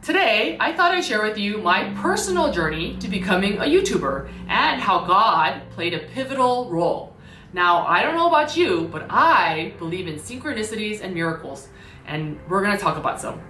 Today, I thought I'd share with you my personal journey to becoming a YouTuber and how God played a pivotal role. Now, I don't know about you, but I believe in synchronicities and miracles, and we're going to talk about some.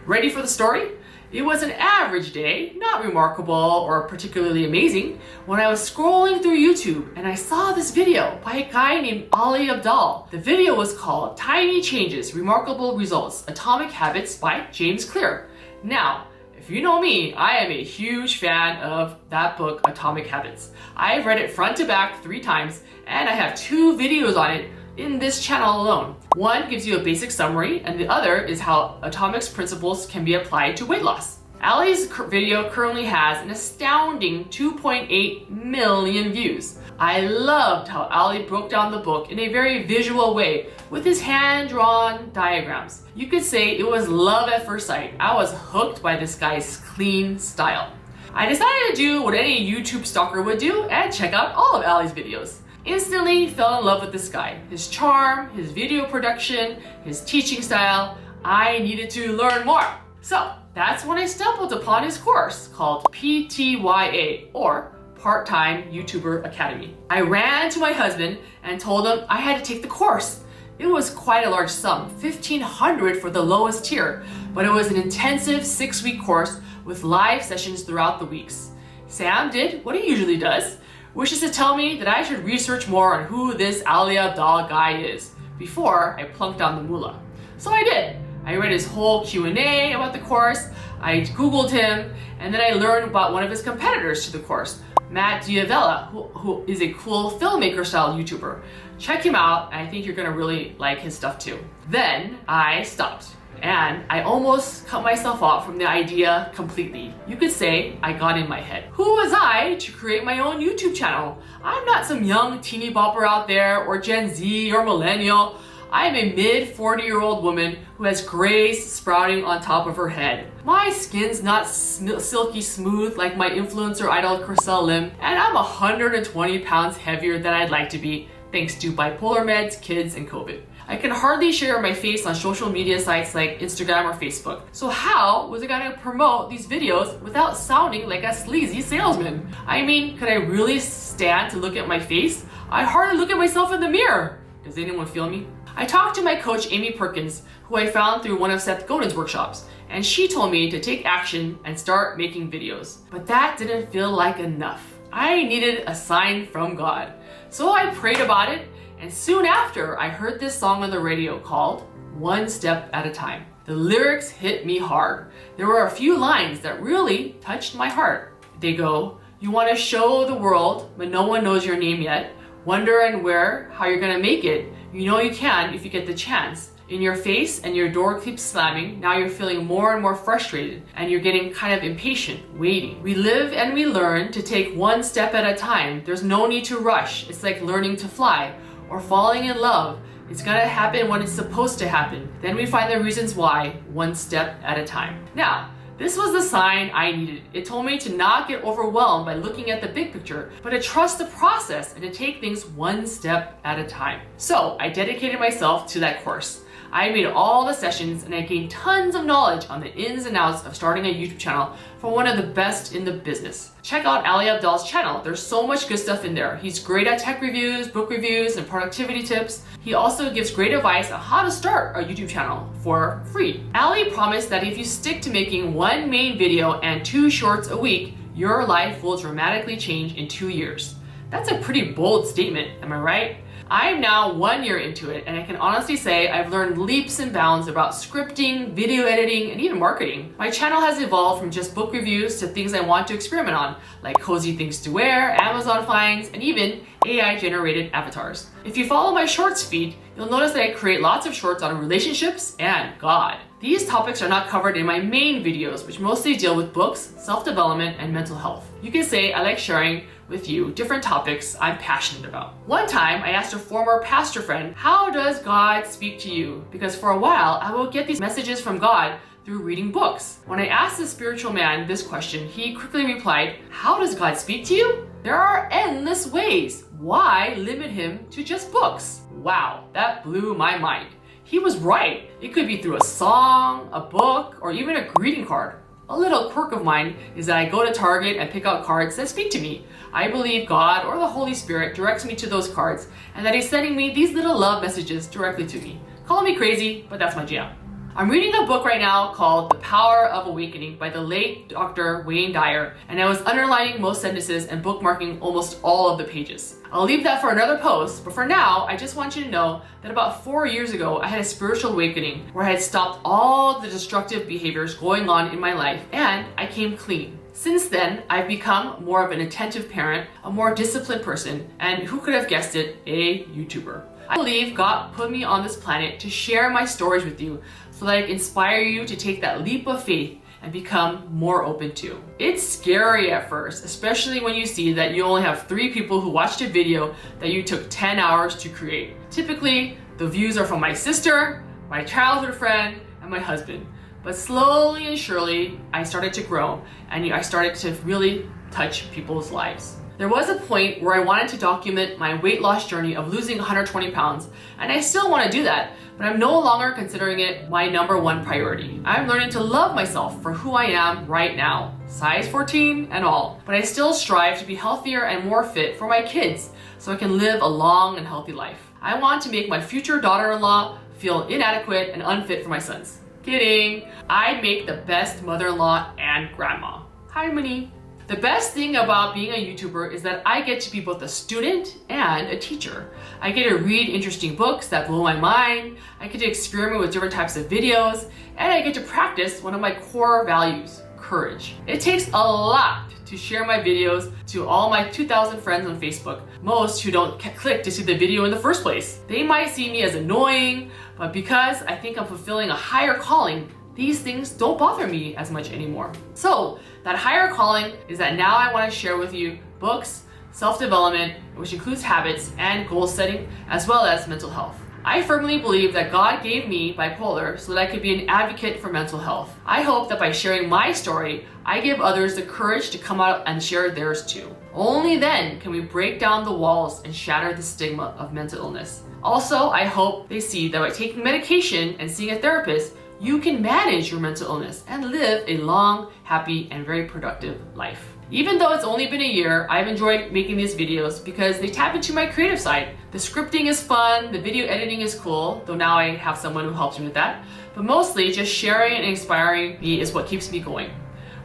Ready for the story? It was an average day, not remarkable or particularly amazing, when I was scrolling through YouTube and I saw this video by a guy named Ali Abdaal. The video was called Tiny Changes, Remarkable Results, Atomic Habits by James Clear. Now, if you know me, I am a huge fan of that book, Atomic Habits. I've read it front to back 3 times and I have 2 videos on it in this channel alone. One gives you a basic summary and the other is how Atomic's principles can be applied to weight loss. Ali's video currently has an astounding 2.8 million views. I loved how Ali broke down the book in a very visual way with his hand-drawn diagrams. You could say it was love at first sight. I was hooked by this guy's clean style. I decided to do what any YouTube stalker would do and check out all of Ali's videos. Instantly fell in love with this guy. His charm, his video production, his teaching style. I needed to learn more. So that's when I stumbled upon his course called PTYA, or Part-Time YouTuber Academy. I ran to my husband and told him I had to take the course. It was quite a large sum, $1,500 for the lowest tier, but it was an intensive 6-week course with live sessions throughout the weeks. Sam did what he usually does, which is to tell me that I should research more on who this Ali Abdaal guy is before I plunked down the moolah. So I did. I read his whole Q&A about the course, I Googled him, and then I learned about one of his competitors to the course, Matt Diavella, who is a cool filmmaker style YouTuber. Check him out, and I think you're gonna really like his stuff too. Then I stopped. And I almost cut myself off from the idea completely. You could say I got in my head. Who was I to create my own YouTube channel? I'm not some young teeny bopper out there or Gen Z or millennial. I'm a mid-40-year-old woman who has grays sprouting on top of her head. My skin's not silky smooth like my influencer idol Chriselle Lim, and I'm 120 pounds heavier than I'd like to be thanks to bipolar meds, kids, and COVID. I can hardly share my face on social media sites like Instagram or Facebook. So how was I gonna promote these videos without sounding like a sleazy salesman? I mean, could I really stand to look at my face? I hardly look at myself in the mirror. Does anyone feel me? I talked to my coach Amy Perkins, who I found through one of Seth Godin's workshops, and she told me to take action and start making videos. But that didn't feel like enough. I needed a sign from God. So I prayed about it, and soon after, I heard this song on the radio called One Step at a Time. The lyrics hit me hard. There were a few lines that really touched my heart. They go, you want to show the world, but no one knows your name yet. Wonder and where, how you're gonna make it. You know you can if you get the chance. In your face and your door keeps slamming, now you're feeling more and more frustrated and you're getting kind of impatient, waiting. We live and we learn to take one step at a time. There's no need to rush. It's like learning to fly or falling in love. It's gonna happen when it's supposed to happen. Then we find the reasons why, one step at a time. Now, this was the sign I needed. It told me to not get overwhelmed by looking at the big picture, but to trust the process and to take things one step at a time. So I dedicated myself to that course. I made all the sessions and I gained tons of knowledge on the ins and outs of starting a YouTube channel from one of the best in the business. Check out Ali Abdaal's channel. There's so much good stuff in there. He's great at tech reviews, book reviews, and productivity tips. He also gives great advice on how to start a YouTube channel for free. Ali promised that if you stick to making 1 main video and 2 shorts a week, your life will dramatically change in 2 years. That's a pretty bold statement, am I right? I'm now 1 year into it, and I can honestly say I've learned leaps and bounds about scripting, video editing, and even marketing. My channel has evolved from just book reviews to things I want to experiment on, like cozy things to wear, Amazon finds, and even AI-generated avatars. If you follow my shorts feed, you'll notice that I create lots of shorts on relationships and God. These topics are not covered in my main videos, which mostly deal with books, self-development, and mental health. You can say I like sharing with you different topics I'm passionate about. One time, I asked a former pastor friend, how does God speak to you? Because for a while, I will get these messages from God through reading books. When I asked the spiritual man this question, he quickly replied, how does God speak to you? There are endless ways. Why limit him to just books? Wow, that blew my mind. He was right. It could be through a song, a book, or even a greeting card. A little quirk of mine is that I go to Target and pick out cards that speak to me. I believe God or the Holy Spirit directs me to those cards and that He's sending me these little love messages directly to me. Call me crazy, but that's my jam. I'm reading a book right now called The Power of Awakening by the late Dr. Wayne Dyer, and I was underlining most sentences and bookmarking almost all of the pages. I'll leave that for another post, but for now, I just want you to know that about 4 years ago, I had a spiritual awakening where I had stopped all the destructive behaviors going on in my life, and I came clean. Since then, I've become more of an attentive parent, a more disciplined person, and who could have guessed it, a YouTuber. I believe God put me on this planet to share my stories with you so that I can inspire you to take that leap of faith and become more open to. It's scary at first, especially when you see that you only have 3 people who watched a video that you took 10 hours to create. Typically, the views are from my sister, my childhood friend, and my husband. But slowly and surely, I started to grow and I started to really touch people's lives. There was a point where I wanted to document my weight loss journey of losing 120 pounds, and I still want to do that, but I'm no longer considering it my number 1 priority. I'm learning to love myself for who I am right now, size 14 and all, but I still strive to be healthier and more fit for my kids so I can live a long and healthy life. I want to make my future daughter-in-law feel inadequate and unfit for my sons. Kidding. I make the best mother-in-law and grandma. Hi, Minnie. The best thing about being a YouTuber is that I get to be both a student and a teacher. I get to read interesting books that blow my mind, I get to experiment with different types of videos, and I get to practice one of my core values, courage. It takes a lot to share my videos to all my 2,000 friends on Facebook, most who don't click to see the video in the first place. They might see me as annoying, but because I think I'm fulfilling a higher calling, these things don't bother me as much anymore. So that higher calling is that now I want to share with you books, self-development, which includes habits and goal setting, as well as mental health. I firmly believe that God gave me bipolar so that I could be an advocate for mental health. I hope that by sharing my story, I give others the courage to come out and share theirs too. Only then can we break down the walls and shatter the stigma of mental illness. Also, I hope they see that by taking medication and seeing a therapist, you can manage your mental illness and live a long, happy, and very productive life. Even though it's only been a year, I've enjoyed making these videos because they tap into my creative side. The scripting is fun, the video editing is cool, though now I have someone who helps me with that. But mostly, just sharing and inspiring me is what keeps me going.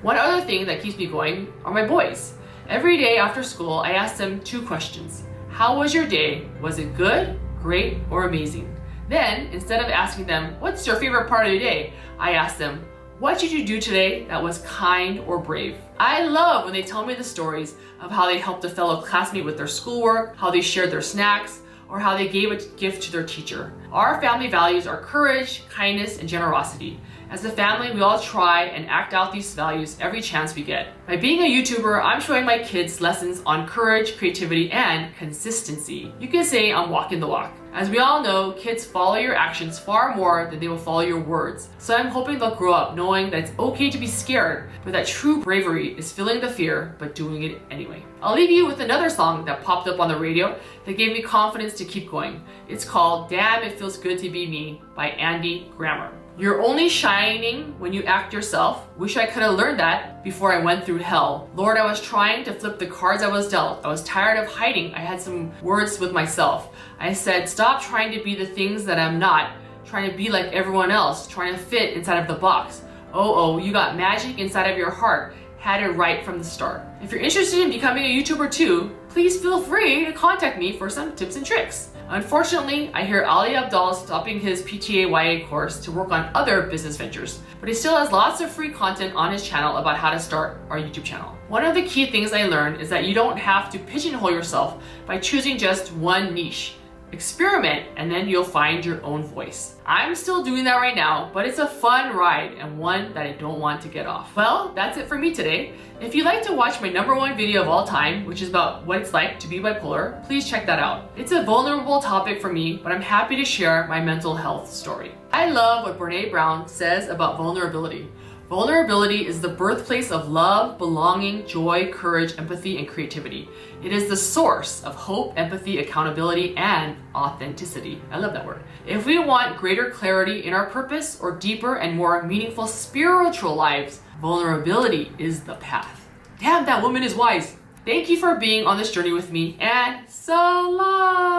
One other thing that keeps me going are my boys. Every day after school, I ask them 2 questions. How was your day? Was it good, great, or amazing? Then, instead of asking them, what's your favorite part of your day? I ask them, what did you do today that was kind or brave? I love when they tell me the stories of how they helped a fellow classmate with their schoolwork, how they shared their snacks, or how they gave a gift to their teacher. Our family values are courage, kindness, and generosity. As a family, we all try and act out these values every chance we get. By being a YouTuber, I'm showing my kids lessons on courage, creativity, and consistency. You can say I'm walking the walk. As we all know, kids follow your actions far more than they will follow your words. So I'm hoping they'll grow up knowing that it's okay to be scared, but that true bravery is feeling the fear, but doing it anyway. I'll leave you with another song that popped up on the radio that gave me confidence to keep going. It's called Damn It Feels Good to Be Me by Andy Grammer. You're only shining when you act yourself. Wish I could have learned that before I went through hell. Lord, I was trying to flip the cards I was dealt. I was tired of hiding. I had some words with myself. I said, stop trying to be the things that I'm not, trying to be like everyone else, trying to fit inside of the box. Oh, you got magic inside of your heart. Had it right from the start. If you're interested in becoming a YouTuber too, please feel free to contact me for some tips and tricks. Unfortunately, I hear Ali Abdaal is stopping his PTA-YA course to work on other business ventures, but he still has lots of free content on his channel about how to start our YouTube channel. One of the key things I learned is that you don't have to pigeonhole yourself by choosing just one niche. Experiment, and then you'll find your own voice. I'm still doing that right now, but it's a fun ride and one that I don't want to get off. Well, that's it for me today. If you'd like to watch my #1 video of all time, which is about what it's like to be bipolar, please check that out. It's a vulnerable topic for me, but I'm happy to share my mental health story. I love what Brene Brown says about vulnerability. Vulnerability is the birthplace of love, belonging, joy, courage, empathy, and creativity. It is the source of hope, empathy, accountability, and authenticity. I love that word. If we want greater clarity in our purpose or deeper and more meaningful spiritual lives, vulnerability is the path. Damn, that woman is wise. Thank you for being on this journey with me, and so long.